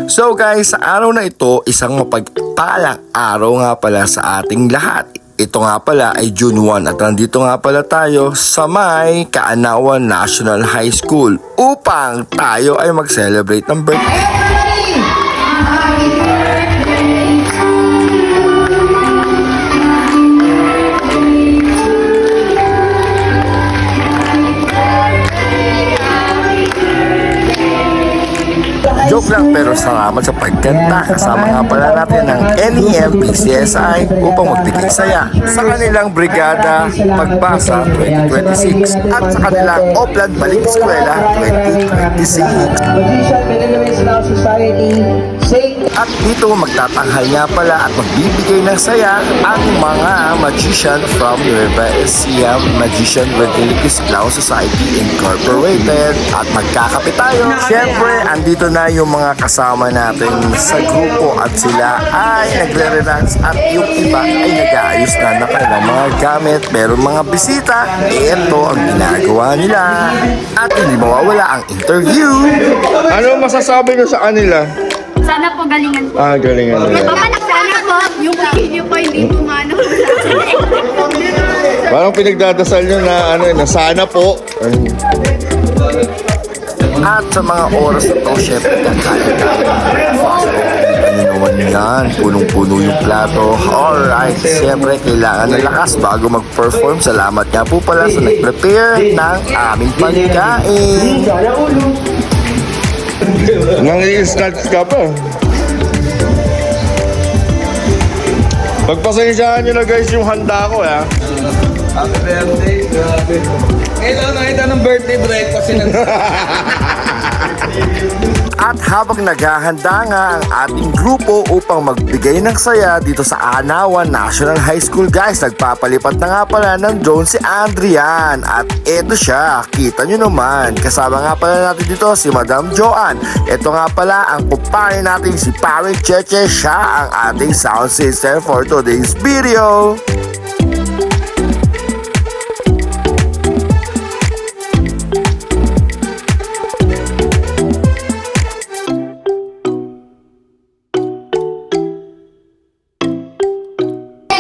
So guys, sa araw na ito, isang mapagpalang araw nga pala sa ating lahat. Ito nga pala ay June 1 at nandito nga pala tayo sa may Kaanawan National High School upang tayo ay mag-celebrate ng birthday. Joke lang pero salamat sa pagkanta. Kasama nga pala natin ng NEM PCSI upang magbigay saya sa kanilang Brigada Pagbasa 2026 at sa kanilang Oplan Balik Eskwela 2026. At dito magtatanghal nga pala at magbibigay ng saya ang mga magician from Nueva Ecija Magician Revelicus Clown Society Incorporated. At magkakape tayo. Siyempre, andito na yung mga kasama natin sa grupo at sila ay nagre-relax at yung iba ay nag-aayos na ng kanilang mga gamit. Meron mga bisita, ito ang ginagawa nila. At hindi mawawala ang interview. Ano masasabi nyo sa kanila? Sana po galingan po. Galingan nila. Papanak sana po, yung video po hindi pumano po sa akin. Parang pinagdadasal nyo na na sana po. At sa mga oras na to, syempre kakain tayo ng breakfast. Ano naman yan, punong-puno yung plato. Alright, syempre kailangan ng lakas bago mag-perform. Salamat nga po pala sa nag-prepare ng aming pagkain. Nang-i-snatch ka pa. Pagpasensyahan nyo na guys yung handa ko ha. Happy birthday, grabe. Ngayon lang nakita ng birthday breakfast yun. At habang naghahanda nga ang ating grupo upang magbigay ng saya dito sa Kaanawan National High School guys, nagpapalipat na nga pala ng drone si Adrian. At eto siya, kita nyo naman, kasama nga pala natin dito si Madam Joanne. Eto nga pala ang kumpare natin si Pare Cheche, siya ang ating sound system for today's video.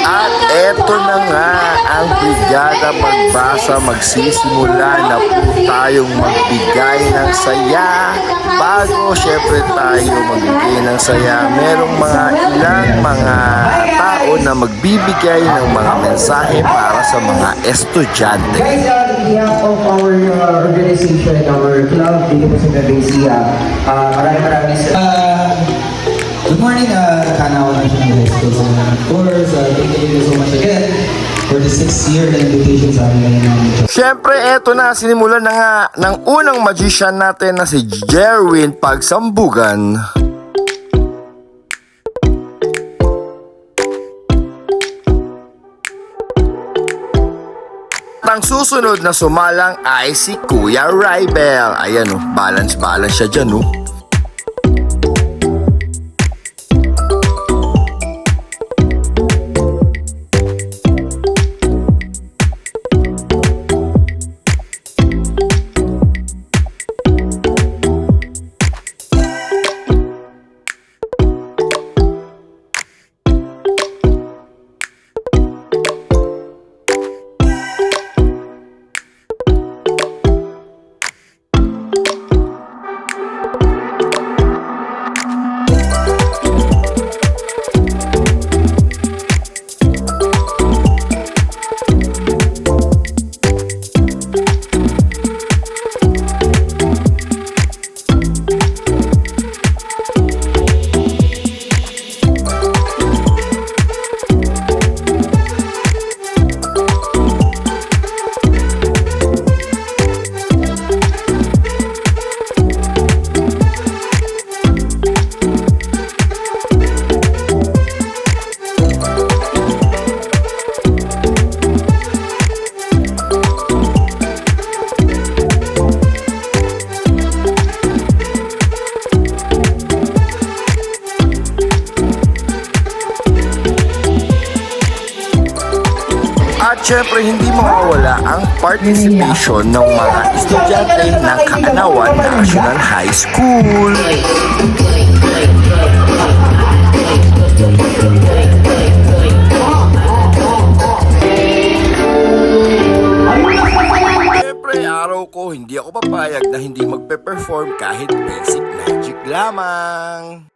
At eto na nga ang Brigada Pagbasa, magsisimula na po tayong magbigay ng saya. Bago syempre tayo magbigay ng saya, merong mga ilang mga tao na magbibigay ng mga mensahe para sa mga estudyante. Guys, on behalf of our organization, our club dito po sa Nueva Ecija, maraming Good morning, Kaanawan National High School. Of course, thank you so much again for the 6th year na invitation sa amin ngayon. Siyempre, eto na, sinimulan na nga ng unang magician natin na si Jerwin Pagsambugan. Ang susunod na sumalang ay si Kuya Rybel. Ayan balance siya dyan At syempre hindi mawawala ang participation ng mga estudyante ng Kaanawan National High School. makapag-perform kahit basic magic lamang.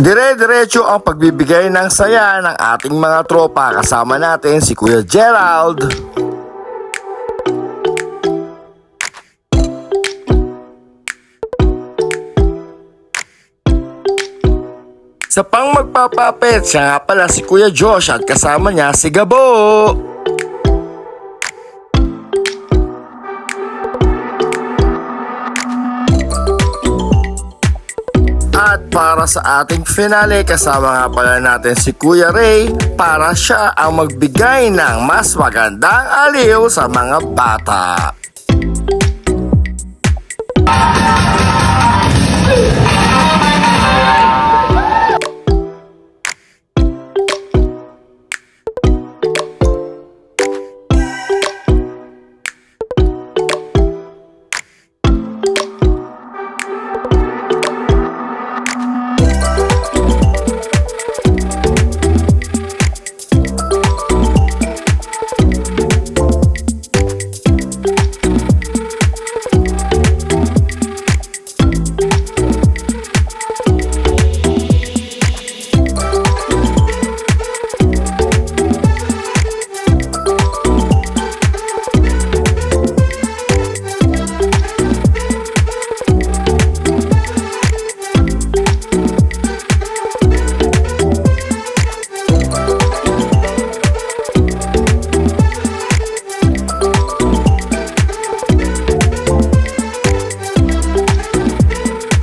Dire-diretso ang pagbibigay ng saya ng ating mga tropa. Kasama natin si Kuya Gerald. Sa pang magpapapit, siya nga pala si Kuya Josh at kasama niya si Gabo. At para sa ating finale, kasama nga pala natin si Kuya Ray para siya ang magbigay ng mas magandang aliw sa mga bata.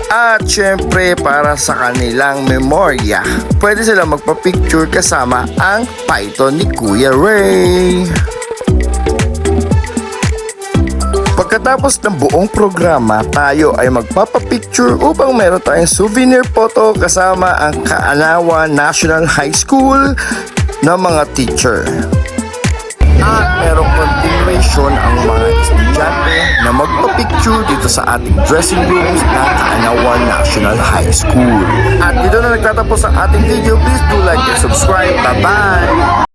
At syempre para sa kanilang memorya, pwede sila magpa-picture kasama ang python ni Kuya Ray. Pagkatapos ng buong programa, tayo ay magpapapicture upang meron tayong souvenir photo kasama ang Kaalawan National High School na mga teacher. At merong continuation ang mga estudyante na magpapicture dito sa ating dressing rooms ng Kaalawan National High School. At dito na nagtatapos ang ating video. Please do like and subscribe. Bye-bye!